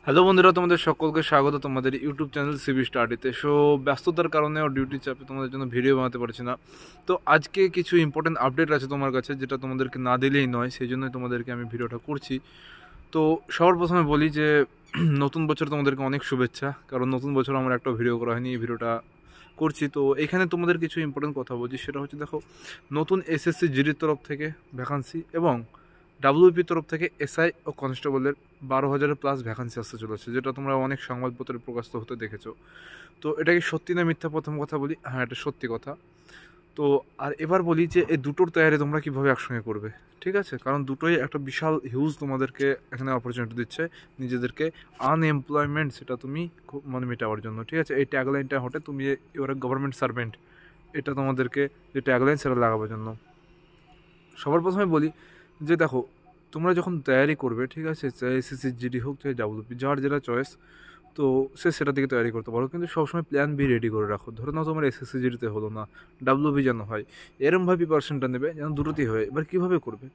Hello বন্ধুরা, তোমাদের সকলকে স্বাগত তোমাদের ইউটিউব চ্যানেল সিবি স্টাডিতে। ব্যস্ততার কারণে ও ডিউটি চাপে তোমাদের জন্য ভিডিও বানাতে পারছি না। তো আজকে কিছু ইম্পর্টেন্ট আপডেট আছে তোমার কাছে, যেটা তোমাদেরকে না দিলেই নয়, সেই জন্যই তোমাদেরকে আমি ভিডিওটা করছি। তো সবার প্রথমে বলি যে নতুন বছর তোমাদেরকে অনেক শুভেচ্ছা, কারণ নতুন বছর আমার একটা ভিডিও করা হয়নি, এই ভিডিওটা করছি। তো এখানে তোমাদের কিছু ইম্পর্টেন্ট কথা বলছি, সেটা হচ্ছে দেখো, নতুন এসএসসি জিডির তরফ থেকে ভ্যাকান্সি এবং ডাব্লিউপি তরফ থেকে এসআই ও কনস্টেবলের 12,000 প্লাস ভ্যাকান্সি আসতে চলেছে, যেটা তোমরা অনেক সংবাদপত্রে প্রকাশিত হতে দেখেছো। তো এটা কি সত্যি না মিথ্যা? প্রথম কথা বলি, হ্যাঁ, এটা সত্যি কথা। তো আর এবার বলি যে এই দুটোর তৈরি তোমরা কীভাবে একসঙ্গে করবে, ঠিক আছে? কারণ দুটোই একটা বিশাল হিউজ তোমাদেরকে এখানে অপরচুনিটি দিচ্ছে নিজেদেরকে আনএমপ্লয়মেন্ট সেটা তুমি খুব মেটাবার জন্য, ঠিক আছে? এই ট্যাগলাইনটা হটে তুমি ইউর গভর্নমেন্ট সার্ভেন্ট, এটা তোমাদেরকে যে ট্যাগলাইন সেটা লাগাবার জন্য। সবার প্রথমে বলি যে দেখো, তোমরা যখন তৈরি করবে, ঠিক আছে, চাই এসএসসি জিডি হোক চাই ডাব্লিউপি, যার যেটা চয়েস, তো সেটা থেকে তৈরি করতে পারো। কিন্তু সবসময় প্ল্যান বি রেডি করে রাখো। ধরে নাও তোমার এসএসসি জিডিতে হলো না, ডাব্লিউপি যেন হয়, এরমভাবে প্রিপারেশনটা নেবে যেন দুটোতেই হয়। এবার কীভাবে করবে?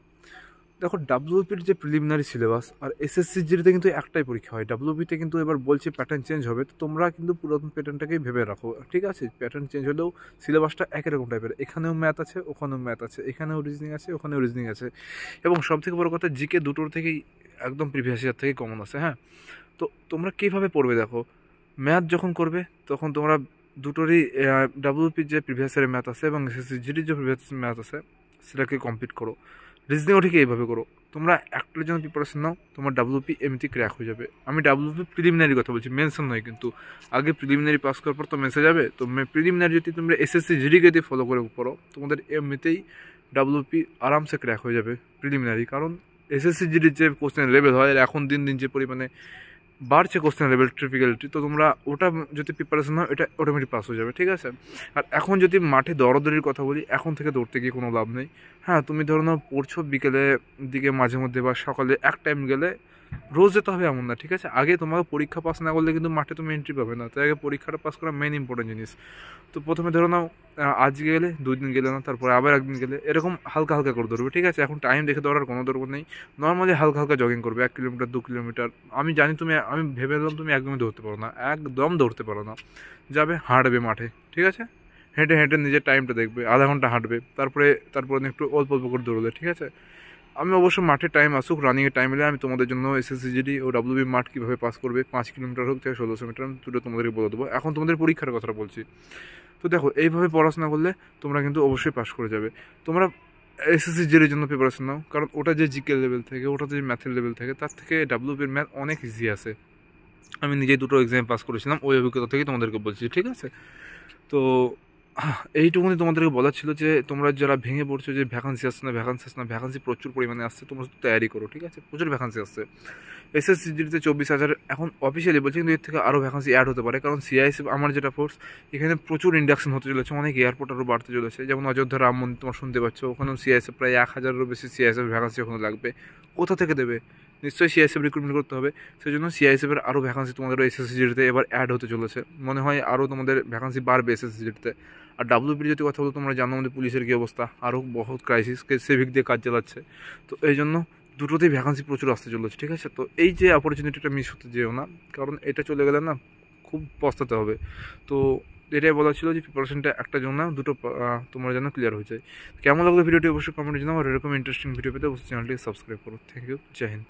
দেখো, ডাব্লিউপির যে প্রিলিমিনারি সিলেবাস আর এসএসসি জিডিতে কিন্তু একটাই পরীক্ষা হয়। ডাব্লিউপিতে কিন্তু এবার বলছে প্যাটার্ন চেঞ্জ হবে, তো তোমরা কিন্তু পুরাতন প্যাটার্নটাকেই ভেবে রাখো, ঠিক আছে? প্যাটার্ন চেঞ্জ হলেও সিলেবাসটা একই রকম টাইপের। এখানেও ম্যাথ আছে, ওখানেও ম্যাথ আছে, এখানেও রিজনিং আছে, ওখানেও রিজনিং আছে, এবং সবথেকে বড় কথা, জিকে দুটোর থেকেই একদম প্রিভিয়াস ইয়ার থেকে কমন আছে। হ্যাঁ, তো তোমরা কীভাবে পড়বে? দেখো, ম্যাথ যখন করবে তখন তোমরা দুটোরই ডাব্লিউপির যে প্রিভিয়াস ইয়ারের ম্যাথ আছে এবং এসএসসি জিডির যে প্রিভিয়াস ম্যাথ আছে সেটাকে কমপ্লিট করো। রিজনিংও ঠিক এইভাবে করো। তোমরা একটার জন্য প্রিপারেশন নাও, তোমার ডাব্লিউপি এমনিতেই ক্র্যাক হয়ে যাবে। আমি ডাব্লিউপি প্রিলিমিনারি কথা বলছি, মেনশন নয় কিন্তু। আগে প্রিলিমিনারি পাস করার পর তো মেসে যাবে, তো প্রিলিমিনারি যদি তোমরা এসএসসি জিডিকে দিয়ে ফলো করে পড়ো, তোমাদের এমনিতেই ডাব্লিউপি আরামসে ক্র্যাক হয়ে যাবে প্রিলিমিনারি। কারণ এসএসসি জিডির যে কোশ্চেন লেভেল হয়, এখন দিন দিন যে পরিমাণে বাড়ছে কোশ্চেন লেভেল, ট্রিপিক্যালিটি, তো তোমরা ওটা যদি প্রিপারেশন হয়, এটা অটোমেটিক পাস হয়ে যাবে, ঠিক আছে? আর এখন যদি মাঠে দৌড়াদৌড়ির কথা বলি, এখন থেকে দৌড়তে গিয়ে কোনো লাভ নেই। হ্যাঁ, তুমি ধরো না পড়ছো বিকেলে দিকে মাঝে মধ্যে বা সকালে এক টাইম গেলে, রোজ যেতে হবে এমন না, ঠিক আছে? আগে তোমাকে পরীক্ষা পাস না করলে কিন্তু মাঠে তুমি এন্ট্রি পাবে না, তাই আগে পরীক্ষাটা পাস করা মেন ইম্পর্টেন্ট জিনিস। তো প্রথমে ধরো নাও, আজ গেলে 2 দিন গেলে না, তারপরে আবার একদিন গেলে, এরকম হালকা হালকা করে ধরবে, ঠিক আছে? এখন টাইম দেখে দৌড়ার কোনো দরকার নেই। নর্মালি হালকা হালকা জগিং করবে, 1 কিলোমিটার 2 কিলোমিটার। আমি জানি আমি ভেবে নিলাম তুমি একদমই দৌড়তে পারো না, একদম দৌড়তে পারো না। যাবে হাঁটবে মাঠে, ঠিক আছে? হেঁটে হেঁটে নিজের টাইমটা দেখবে, আধা ঘন্টা হাঁটবে, তারপরে একটু অল্প অল্প করে দৌড়বে, ঠিক আছে? আমি অবশ্য মাঠে টাইম আসুক, রানিংয়ের টাইম এলে আমি তোমাদের জন্য এসএসসি জিডি ও ডাব্লিউবি মাঠ কীভাবে পাস করবে, 5 কিলোমিটার হোক চাই 1600 মিটার, আমি দুটো তোমাদেরকে বলে দেবো। এখন তোমাদের পরীক্ষার কথাটা বলছি। তো দেখো, এইভাবে পড়াশোনা করলে তোমরা কিন্তু অবশ্যই পাস করে যাবে। তোমরা এসএসসি জিডির জন্য প্রিপারেশন নাও, কারণ ওটা যে জিকে লেভেল থেকে, ওটাতে যে ম্যাথের লেভেল থেকে, তার থেকে ডাব্লিউবির ম্যাথ অনেক ইজি আছে। আমি নিজেই দুটো এক্সাম পাস করেছিলাম, ওই অভিজ্ঞতা থেকেই তোমাদেরকে বলছি, ঠিক আছে? তো এইটুকুনি তোমাদেরকে বলার ছিল যে তোমরা যারা ভেঙে পড়ছো যে ভ্যাকান্সি আসছে না, ভ্যাকান্সি প্রচুর পরিমাণে আসছে, তোমরা তৈরি করো, ঠিক আছে? প্রচুর ভ্যাকান্সি আসছে। এসএসসি জিডিতে 24,000 এখন অফিসিয়ালি বলছে, কিন্তু এর থেকে আরও ভ্যাকান্সি অ্যাড হতে পারে, কারণ সিআইএসএফ আমার যেটা ফোর্স, এখানে প্রচুর ইন্ডাকশন হতে চলেছে, অনেক এয়ারপোর্ট আরও বাড়তে চলেছে। যেমন অযোধ্যা রাম মন্দির তোমরা শুনতে পাচ্ছ, ওখানেও সিআইএসএফ প্রায় 1,000-এরও বেশি সিআইএসএফ ভ্যাকান্সি ওখানে লাগবে। কোথা থেকে দেবে? নিশ্চয়ই সিআইএসএফ রিক্রুটমেন্ট করতে হবে। সেই জন্য সিআইএসএফের আরও ভ্যাকান্সি তোমাদের এসএসসি জিডিতে এবার অ্যাড হতে চলেছে। মনে হয় আরও তোমাদের ভ্যাকান্সি বাড়বে এসএসসি জিডিতে। আর ডাব্লিউপির যদি কথা বলো, তোমরা জানো আমাদের পুলিশের কী অবস্থা, আরও বহুত ক্রাইসিস, সিভিক দিয়ে কাজ চালাচ্ছে। তো এই জন্য দুটোতেই ভ্যাকান্সি প্রচুর আসতে চলেছে, ঠিক আছে? তো এই যে অপরচুনিটিটা মিস হতে যেও না, কারণ এটা চলে গেলে না খুব পস্তাতে হবে। তো এটাই বলা ছিল যে প্রিপারেশনটা একটা জন্য না, দুটো তোমার যেন ক্লিয়ার হয়ে যায়। কেমন লাগলো ভিডিওটি অবশ্যই কমেন্টে জানাও, আর এরকম ইন্টারেস্টিং ভিডিও পেতে অবশ্যই চ্যানেলটিকে সাবস্ক্রাইব করো। Thank you, Jai Hind.